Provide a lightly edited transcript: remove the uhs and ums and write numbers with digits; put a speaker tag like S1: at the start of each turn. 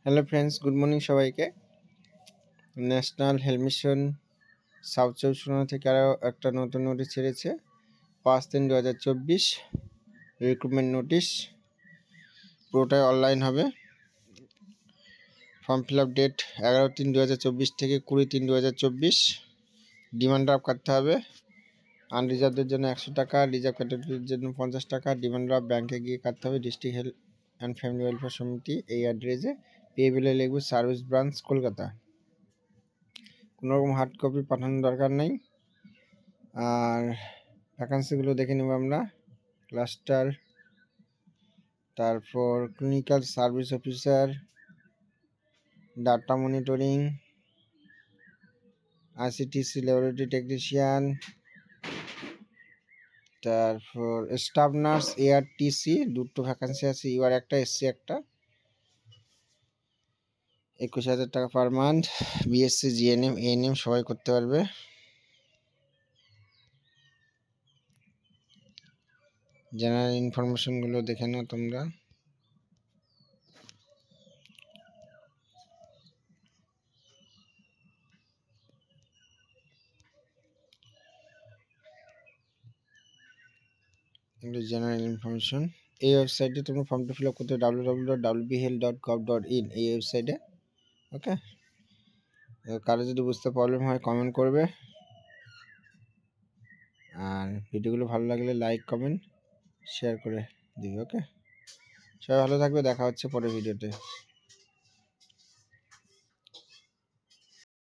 S1: Hello friends, good morning সবাইকে। National health mission south ২৪ থেকে আরও একটা নতুন নোটিশ ছেড়েছে। ৫/৩/২০২৪ রিক্রুটমেন্ট নোটিশ। পুরোটাই অনলাইন হবে। ফর্ম ফিল আপ ডেট ১১/৩/২০২৪ থেকে ২০/৩/২০২৪। ডিমান্ড ড্রাফট কাটতে হবে। আনরিজার্ভদের জন্য ১০০ টাকা, রিজার্ভ ক্যাটাগরির জন্য ৫০ টাকা। ডিমান্ড ড্রাফট ব্যাংকে গিয়ে কাটতে হবে। District health and family welfare সমিতি এই অ্যাড্রেসে। পেয়েবেলে লিখবে সার্ভিস ব্রাঞ্চ, কলকাতা। কোনো রকম হার্ড কপি পাঠানোর দরকার নেই। আর ভ্যাকান্সিগুলো দেখে নেব আমরা। ক্লাস্টার, তারপর clinical service officer, data monitoring, ICTC laboratory technician, তারপর স্টাফ নার্স এআরটিসি, দুটো ভ্যাকান্সি আছে। ইউআর একটা, এসসি একটা। ২১,০০০ টাকা per month. BSc, GNM, ANM সবাই করতে পারবে। জেনারেল ইনফরমেশনগুলো দেখে নাও তোমরা। এগুলো জেনারেল ইনফরমেশন। এই ওয়েবসাইটে তোমরা ফর্মটা ফিল আপ করতে www.wbhealth.gov.in এই ওয়েবসাইটে। ওকে, কারো যদি বুঝতে প্রবলেম হয় কমেন্ট করবে। আর ভিডিওগুলো ভালো লাগলে লাইক, কমেন্ট, শেয়ার করে দিবে। ওকে, সবাই ভালো থাকবে। দেখা হচ্ছে পরের ভিডিওতে।